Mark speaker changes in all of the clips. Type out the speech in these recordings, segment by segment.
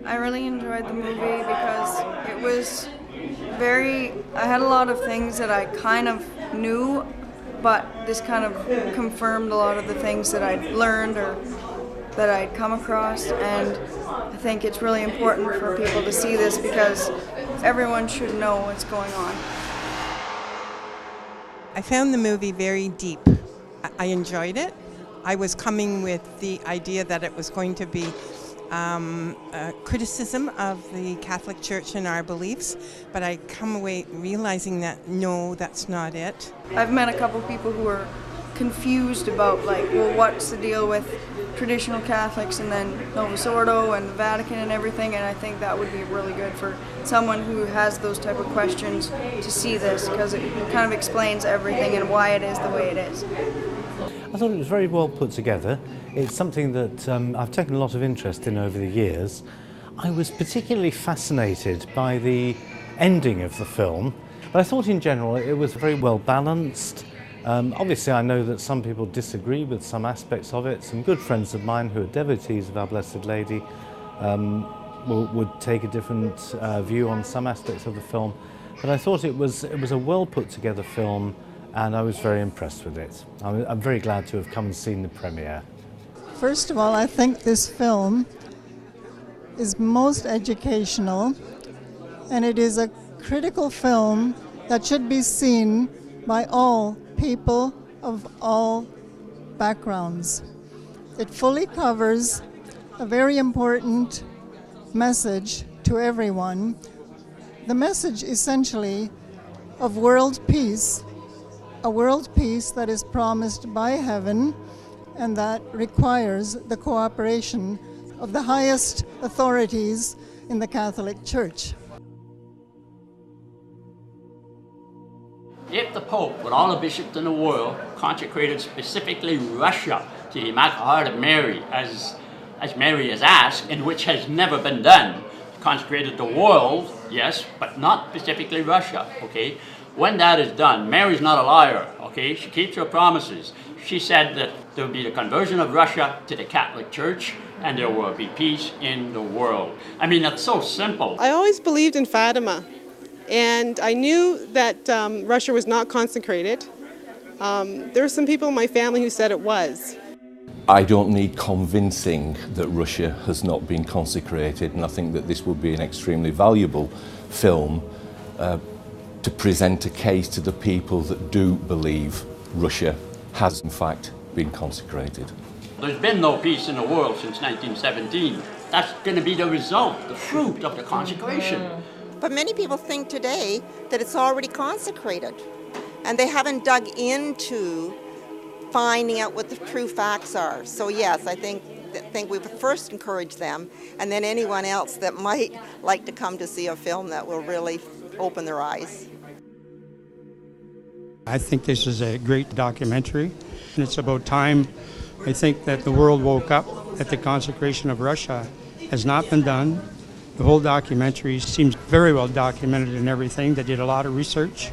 Speaker 1: I really enjoyed the movie because it was I had a lot of things that I kind of knew, but this kind of confirmed a lot of the things that I'd learned or that I'd come across, and I think it's really important for people to see this because everyone should know what's going on.
Speaker 2: I found the movie very deep. I enjoyed it. I was coming with the idea that it was going to be a criticism of the Catholic Church and our beliefs, but I come away realizing that no, that's not it.
Speaker 1: I've met a couple people who are confused about well, what's the deal with traditional Catholics and then Novus Ordo and the Vatican and everything, and I think that would be really good for someone who has those type of questions to see this because it kind of explains everything and why it is the way it is.
Speaker 3: I thought it was very well put together. It's something that I've taken a lot of interest in over the years. I was particularly fascinated by the ending of the film, but I thought in general it was very well balanced. Obviously I know that some people disagree with some aspects of it. Some good friends of mine who are devotees of Our Blessed Lady would take a different view on some aspects of the film, but I thought it was a well put together film, and I was very impressed with it. I'm very glad to have come and seen the premiere.
Speaker 4: First of all, I think this film is most educational, and it is a critical film that should be seen by all people of all backgrounds. It fully covers a very important message to everyone. The message essentially of world peace, a world peace that is promised by heaven and that requires the cooperation of the highest authorities in the Catholic Church.
Speaker 5: If the Pope, with all the bishops in the world, consecrated specifically Russia to the Immaculate Heart of Mary, as Mary has asked, and which has never been done, consecrated the world, yes, but not specifically Russia, okay? When that is done, Mary's not a liar, okay? She keeps her promises. She said that there will be the conversion of Russia to the Catholic Church and there will be peace in the world. I mean, that's so simple.
Speaker 6: I always believed in Fatima, and I knew that Russia was not consecrated. There were some people in my family who said it was.
Speaker 7: I don't need convincing that Russia has not been consecrated, and I think that this would be an extremely valuable film to present a case to the people that do believe Russia has in fact been consecrated.
Speaker 5: There's been no peace in the world since 1917. That's going to be the result, the fruit of the consecration.
Speaker 8: But many people think today that it's already consecrated, and they haven't dug into finding out what the true facts are. So yes, I think we would first encourage them, and then anyone else that might like to come to see a film that will really open their eyes.
Speaker 9: I think this is a great documentary, and it's about time, I think, that the world woke up that the consecration of Russia has not been done. The whole documentary seems very well documented and everything. They did a lot of research,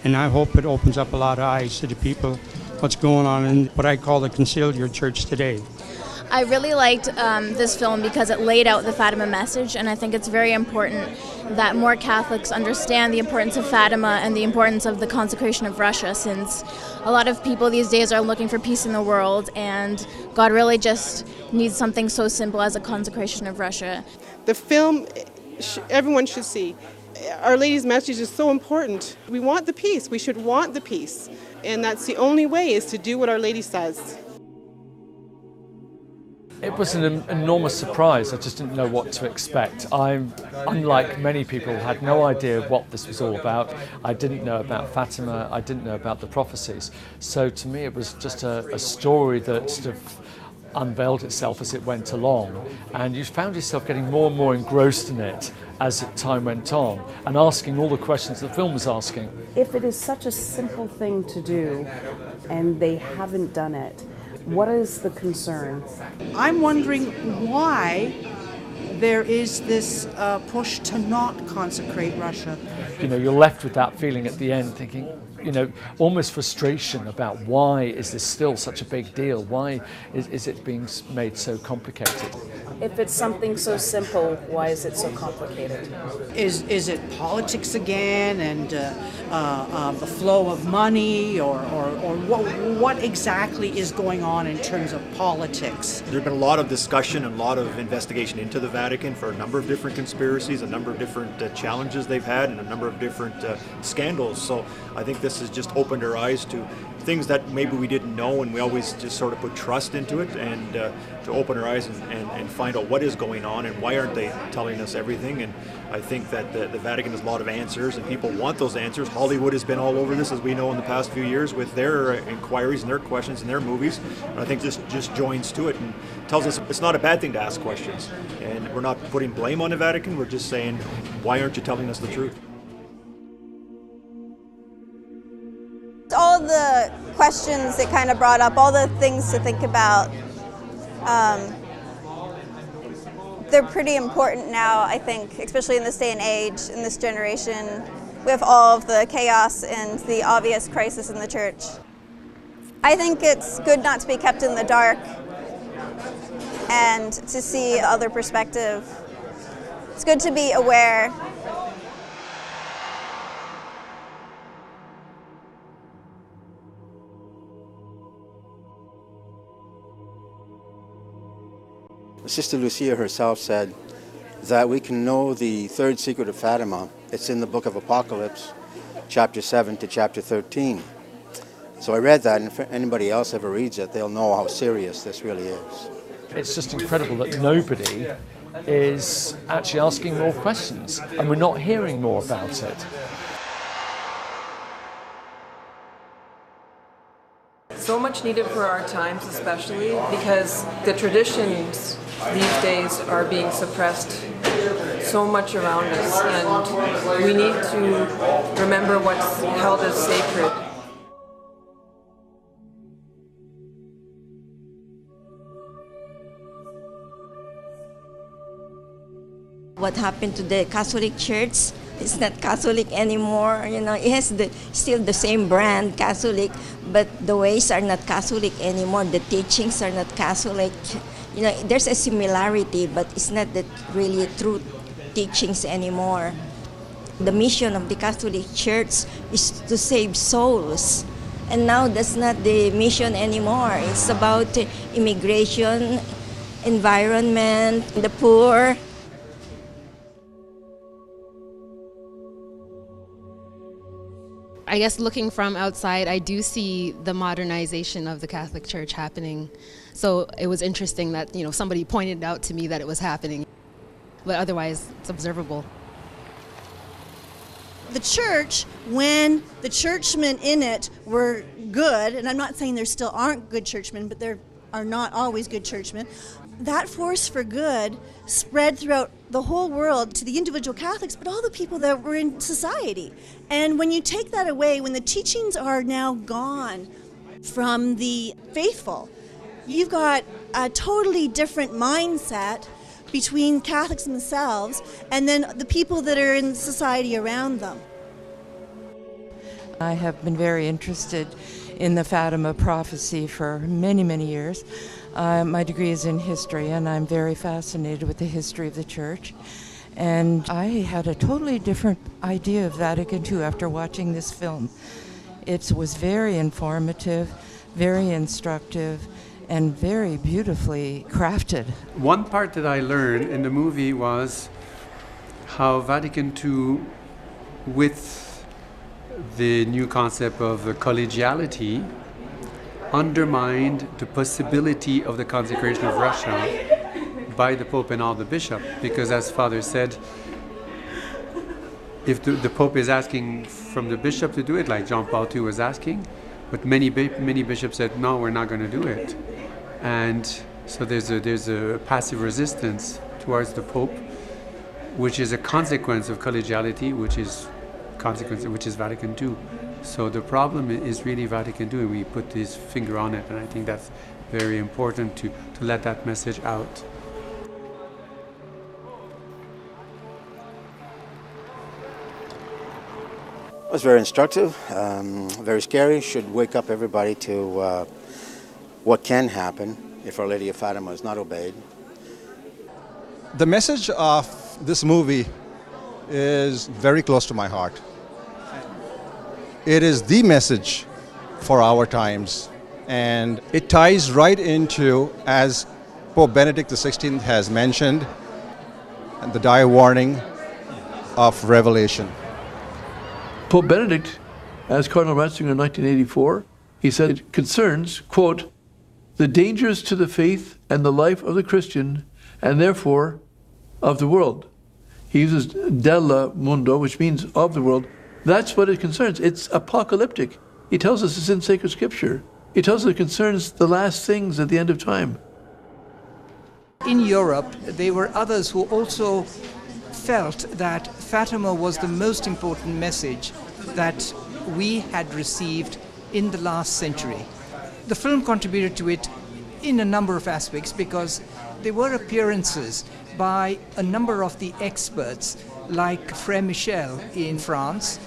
Speaker 9: and I hope it opens up a lot of eyes to the people what's going on in what I call the conciliar church today.
Speaker 10: I really liked this film because it laid out the Fatima message, and I think it's very important that more Catholics understand the importance of Fatima and the importance of the consecration of Russia, since a lot of people these days are looking for peace in the world, and God really just needs something so simple as a consecration of Russia.
Speaker 6: The film, everyone should see. Our Lady's message is so important. We want the peace. We should want the peace. And that's the only way, is to do what Our Lady says.
Speaker 11: It was an enormous surprise. I just didn't know what to expect. I'm, unlike many people, had no idea what this was all about. I didn't know about Fatima. I didn't know about the prophecies. So to me, it was just a story that sort of unveiled itself as it went along, and you found yourself getting more and more engrossed in it as time went on, and asking all the questions the film was asking.
Speaker 12: If it is such a simple thing to do and they haven't done it, what is the concern?
Speaker 13: I'm wondering why there is this push to not consecrate Russia.
Speaker 11: You know, you're left with that feeling at the end, thinking, you know, almost frustration about why is this still such a big deal? Why is it being made so complicated?
Speaker 12: If it's something so simple, why is it so complicated?
Speaker 13: Is it politics again, and the flow of money, or what exactly is going on in terms of politics?
Speaker 14: There's been a lot of discussion and a lot of investigation into the Vatican for a number of different conspiracies, a number of different challenges they've had, and a number of different scandals. So I think this has just opened our eyes to things that maybe we didn't know, and we always just sort of put trust into it, and to open our eyes and find out what is going on and why aren't they telling us everything. And I think that the Vatican has a lot of answers, and people want those answers. Hollywood has been all over this, as we know, in the past few years with their inquiries and their questions and their movies. And I think this just joins to it and tells us it's not a bad thing to ask questions. And we're not putting blame on the Vatican, we're just saying, why aren't you telling us the truth?
Speaker 15: All the questions it kind of brought up, all the things to think about, they're pretty important now, I think, especially in this day and age, in this generation, with all of the chaos and the obvious crisis in the church. I think it's good not to be kept in the dark and to see other perspective. It's good to be aware.
Speaker 16: Sister Lucia herself said that we can know the third secret of Fatima. It's in the book of Apocalypse, chapter 7 to chapter 13. So I read that, and if anybody else ever reads it, they'll know how serious this really is.
Speaker 11: It's just incredible that nobody is actually asking more questions, and we're not hearing more about it.
Speaker 17: So much needed for our times, especially because the traditions these days are being suppressed so much around us, and we need to remember what's held as sacred.
Speaker 18: What happened to the Catholic Church? It's not Catholic anymore. You know, it has still the same brand, Catholic, but the ways are not Catholic anymore. The teachings are not Catholic. You know, there's a similarity, but it's not the really true teachings anymore. The mission of the Catholic Church is to save souls. And now that's not the mission anymore. It's about immigration, environment, the poor.
Speaker 19: I guess looking from outside, I do see the modernization of the Catholic Church happening. So it was interesting that, you know, somebody pointed out to me that it was happening. But otherwise, it's observable.
Speaker 20: The church, when the churchmen in it were good, and I'm not saying there still aren't good churchmen, but there are not always good churchmen, that force for good spread throughout the whole world to the individual Catholics, but all the people that were in society. And when you take that away, when the teachings are now gone from the faithful, you've got a totally different mindset between Catholics themselves and then the people that are in society around them.
Speaker 21: I have been very interested in the Fatima prophecy for many, many years. My degree is in history, and I'm very fascinated with the history of the Church. And I had a totally different idea of Vatican II after watching this film. It was very informative, very instructive, and very beautifully crafted.
Speaker 22: One part that I learned in the movie was how Vatican II, with the new concept of collegiality, undermined the possibility of the consecration of Russia by the Pope and all the bishops. Because as Father said, if the Pope is asking from the bishop to do it, like John Paul II was asking, but many bishops said, no, we're not going to do it. And so there's a passive resistance towards the Pope, which is a consequence of collegiality, which is Vatican II. So the problem is really Vatican II, and we put this finger on it, and I think that's very important to let that message out.
Speaker 16: It was very instructive, very scary, should wake up everybody to what can happen if Our Lady of Fatima is not obeyed.
Speaker 1: The message of this movie is very close to my heart. It is the message for our times, and it ties right into, as Pope Benedict XVI has mentioned, the dire warning of Revelation.
Speaker 2: Pope Benedict, as Cardinal Ratzinger in 1984, he said it concerns, quote, the dangers to the faith and the life of the Christian, and therefore of the world. He uses della mundo, which means of the world. That's what it concerns. It's apocalyptic. He tells us it's in sacred scripture. He tells us it concerns the last things at the end of time.
Speaker 23: In Europe, there were others who also felt that Fatima was the most important message that we had received in the last century. The film contributed to it in a number of aspects because there were appearances by a number of the experts, like Frère Michel in France,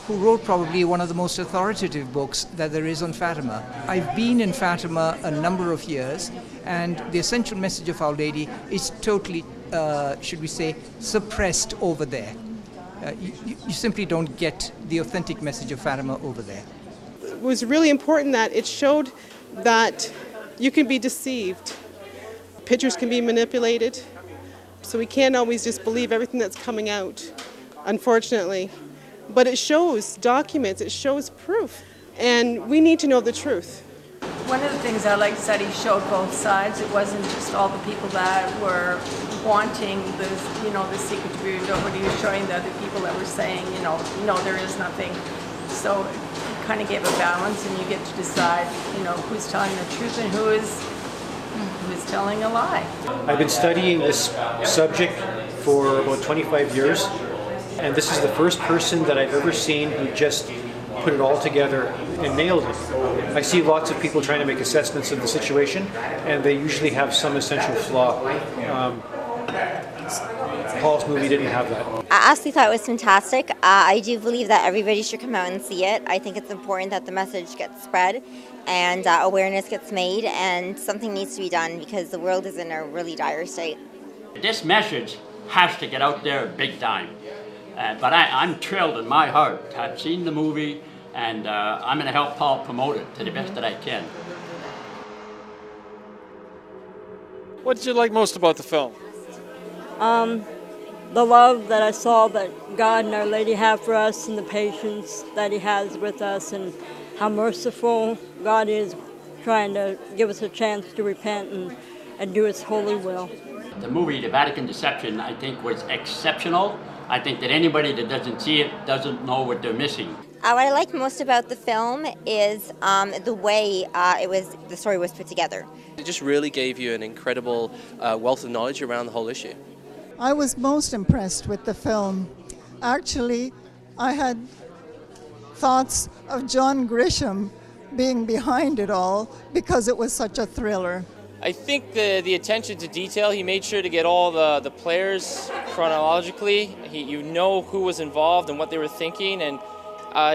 Speaker 23: who wrote probably one of the most authoritative books that there is on Fatima. I've been in Fatima a number of years, and the essential message of Our Lady is totally, should we say, suppressed over there. You simply don't get the authentic message of Fatima over there.
Speaker 6: It was really important that it showed that you can be deceived. Pictures can be manipulated, so we can't always just believe everything that's coming out, unfortunately. But it shows documents, it shows proof, and we need to know the truth.
Speaker 24: One of the things I liked is that he showed both sides. It wasn't just all the people that were wanting the secret to be revealed, but he was showing the other people that were saying, no, there is nothing. So it kind of gave a balance, and you get to decide, who's telling the truth and who is telling a lie.
Speaker 25: I've been studying this subject for about 25 years, and this is the first person that I've ever seen who just put it all together and nailed it. I see lots of people trying to make assessments of the situation, and they usually have some essential flaw. Paul's movie didn't have that.
Speaker 26: I absolutely thought it was fantastic. I do believe that everybody should come out and see it. I think it's important that the message gets spread and awareness gets made, and something needs to be done because the world is in a really dire state.
Speaker 5: This message has to get out there big time. But I'm thrilled in my heart. I've seen the movie, and I'm going to help Paul promote it to the best that I can.
Speaker 27: What did you like most about the film?
Speaker 28: The love that I saw that God and Our Lady have for us, and the patience that He has with us, and how merciful God is, trying to give us a chance to repent and do His holy will.
Speaker 5: The movie, The Vatican Deception, I think was exceptional. I think that anybody that doesn't see it doesn't know what they're missing.
Speaker 26: What I liked most about the film is the way the story was put together.
Speaker 29: It just really gave you an incredible wealth of knowledge around the whole issue.
Speaker 4: I was most impressed with the film. Actually, I had thoughts of John Grisham being behind it all because it was such a thriller.
Speaker 30: I think the attention to detail, he made sure to get all the players chronologically. You know who was involved and what they were thinking, and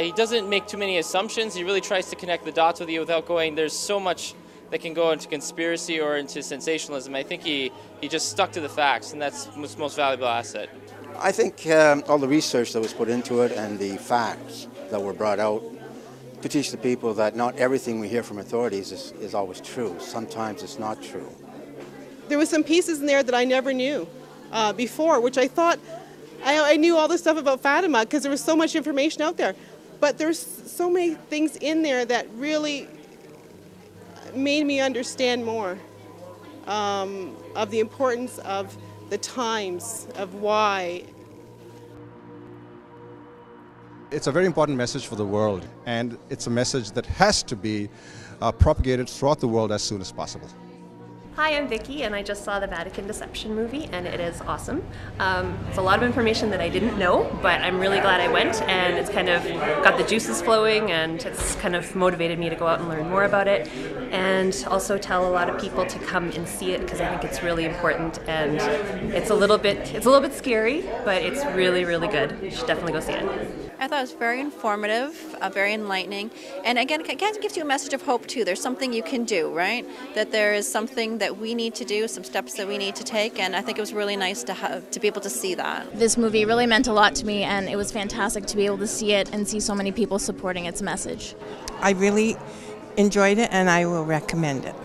Speaker 30: he doesn't make too many assumptions. He really tries to connect the dots with you without going, there's so much that can go into conspiracy or into sensationalism. I think he just stuck to the facts, and that's his most valuable asset.
Speaker 16: I think all the research that was put into it and the facts that were brought out to teach the people that not everything we hear from authorities is always true. Sometimes it's not true.
Speaker 6: There was some pieces in there that I never knew before, which I thought I knew all this stuff about Fatima because there was so much information out there. But there's so many things in there that really made me understand more of the importance of the times, of why.
Speaker 1: It's a very important message for the world, and it's a message that has to be propagated throughout the world as soon as possible.
Speaker 31: Hi, I'm Vicky, and I just saw the Vatican Deception movie, and it is awesome. It's a lot of information that I didn't know, but I'm really glad I went, and it's kind of got the juices flowing, and it's kind of motivated me to go out and learn more about it, and also tell a lot of people to come and see it because I think it's really important, and it's a little bit scary, but it's really, really good. You should definitely go see it.
Speaker 3: I thought it was very informative, very enlightening, and again, it kind of gives you a message of hope too. There's something you can do, right? That there is something that we need to do, some steps that we need to take, and I think it was really nice to be able to see that.
Speaker 7: This movie really meant a lot to me, and it was fantastic to be able to see it and see so many people supporting its message.
Speaker 8: I really enjoyed it, and I will recommend it.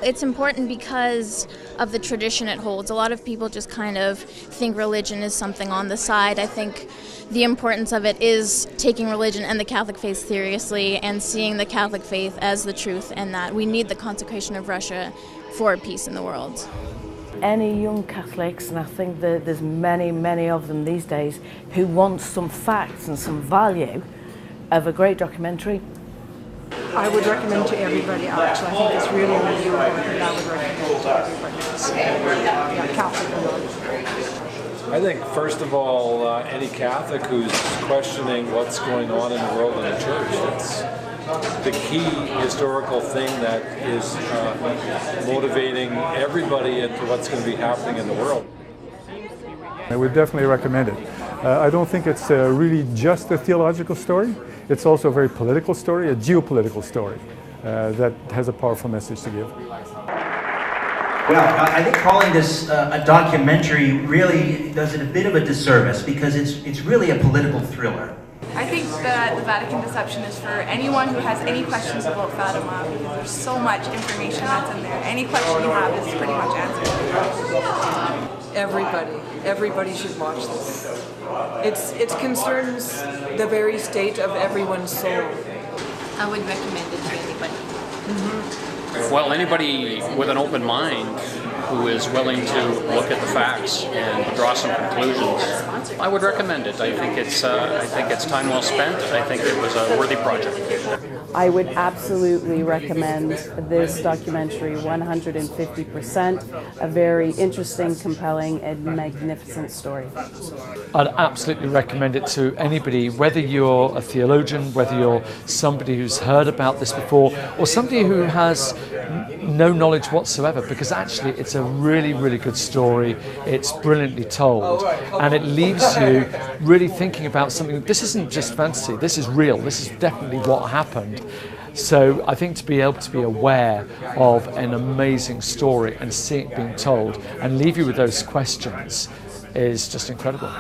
Speaker 7: It's important because of the tradition it holds. A lot of people just kind of think religion is something on the side. I think the importance of it is taking religion and the Catholic faith seriously and seeing the Catholic faith as the truth, and that we need the consecration of Russia for peace in the world.
Speaker 9: Any young Catholics, and I think that there's many of them these days, who want some facts and some value of a great documentary.
Speaker 10: I would recommend to everybody, actually. I think it's really important, and I would recommend to everybody. Yeah, Catholic or not.
Speaker 11: I think, first of all, any Catholic who's questioning what's going on in the world and the church, it's the key historical thing that is motivating everybody into what's going to be happening in the world.
Speaker 12: I would definitely recommend it. I don't think it's really just a theological story. It's also a very political story, a geopolitical story that has a powerful message to give.
Speaker 13: Well, I think calling this a documentary really does it a bit of a disservice because it's really a political thriller.
Speaker 14: I think that the Vatican Deception is for anyone who has any questions about Fatima, because there's so much information that's in there. Any question you have is pretty much answered.
Speaker 15: Everybody should watch this. It concerns the very state of everyone's soul.
Speaker 3: I would recommend it to anybody.
Speaker 5: Well, anybody with an open mind who is willing to look at the facts and draw some conclusions, I would recommend it. I think it's time well spent. I think it was a worthy project.
Speaker 17: I would absolutely recommend this documentary 150%. A very interesting, compelling, and magnificent story.
Speaker 2: I'd absolutely recommend it to anybody, whether you're a theologian, whether you're somebody who's heard about this before, or somebody who has no knowledge whatsoever, because actually it's a really good story. It's brilliantly told, and it leaves you really thinking about something. This isn't just fantasy, this is real, this is definitely what happened. So I think to be able to be aware of an amazing story and see it being told and leave you with those questions is just incredible.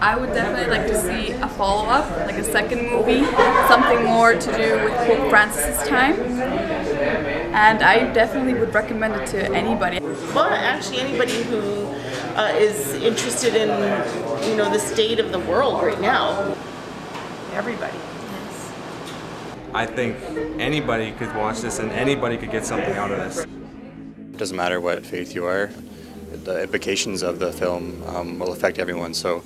Speaker 14: I would definitely like to see a follow-up, like a second movie, something more to do with Pope Francis's time. And I definitely would recommend it to anybody.
Speaker 32: Well, actually anybody who is interested in, the state of the world right now.
Speaker 14: Everybody.
Speaker 33: I think anybody could watch this and anybody could get something out of this.
Speaker 34: It doesn't matter what faith you are, the implications of the film will affect everyone, so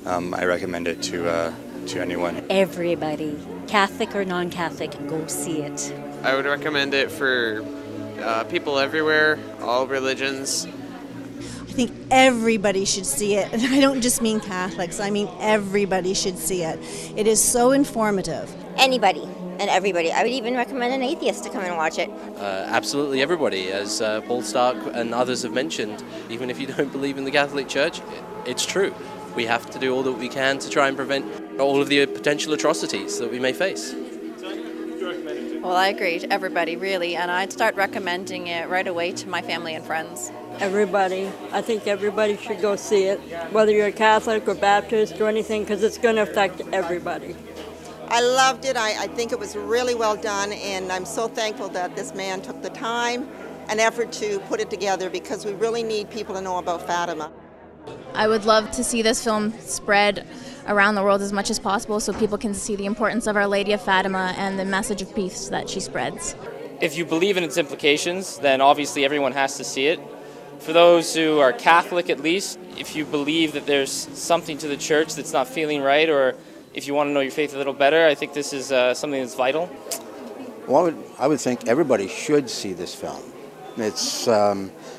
Speaker 34: I recommend it to anyone.
Speaker 35: Everybody, Catholic or non-Catholic, go see it.
Speaker 36: I would recommend it for people everywhere, all religions.
Speaker 20: I think everybody should see it, and I don't just mean Catholics, I mean everybody should see it. It is so informative.
Speaker 26: Anybody and everybody. I would even recommend an atheist to come and watch it.
Speaker 29: Absolutely everybody, as Paul Stark and others have mentioned. Even if you don't believe in the Catholic Church, it's true. We have to do all that we can to try and prevent all of the potential atrocities that we may face.
Speaker 3: Well, I agree, to everybody, really, and I'd start recommending it right away to my family and friends.
Speaker 28: Everybody. I think everybody should go see it, whether you're Catholic or Baptist or anything, because it's going to affect everybody.
Speaker 37: I loved it. I think it was really well done, and I'm so thankful that this man took the time and effort to put it together, because we really need people to know about Fatima.
Speaker 7: I would love to see this film spread around the world as much as possible so people can see the importance of Our Lady of Fatima and the message of peace that she spreads.
Speaker 30: If you believe in its implications, then obviously everyone has to see it. For those who are Catholic at least, if you believe that there's something to the church that's not feeling right, or if you want to know your faith a little better, I think this is something that's vital.
Speaker 16: Well, I would think everybody should see this film. It's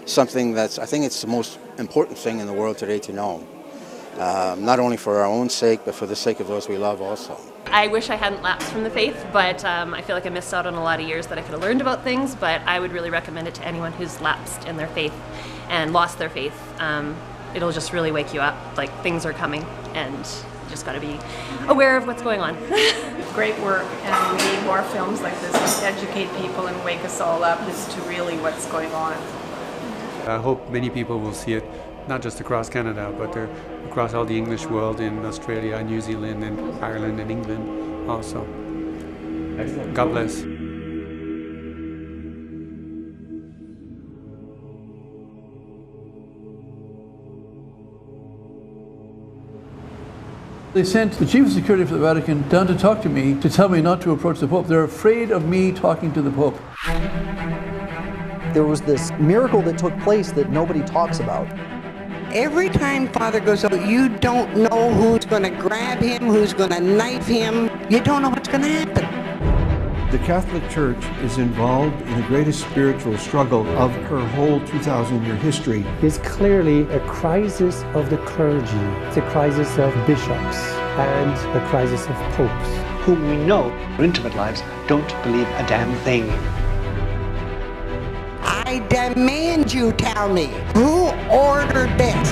Speaker 16: something I think it's the most important thing in the world today to know. Not only for our own sake, but for the sake of those we love also.
Speaker 31: I wish I hadn't lapsed from the faith, but I feel like I missed out on a lot of years that I could have learned about things, but I would really recommend it to anyone who's lapsed in their faith and lost their faith. It'll just really wake you up, like things are coming, and just got to be aware of what's going on.
Speaker 1: Great work, and we need more films like this to educate people and wake us all up as to really what's going on.
Speaker 4: I hope many people will see it, not just across Canada, but across all the English world, in Australia, New Zealand, and Ireland, and England also. God bless.
Speaker 2: They sent the chief of security for the Vatican down to talk to me, to tell me not to approach the Pope. They're afraid of me talking to the Pope.
Speaker 6: There was this miracle that took place that nobody talks about.
Speaker 8: Every time Father goes out, you don't know who's going to grab him, who's going to knife him. You don't know what's going to happen.
Speaker 9: The Catholic Church is involved in the greatest spiritual struggle of her whole 2,000-year history.
Speaker 10: It's clearly a crisis of the clergy. It's a crisis of bishops and a crisis of popes.
Speaker 11: Whom we know, in intimate lives, don't believe a damn thing.
Speaker 8: I demand you tell me, who ordered this?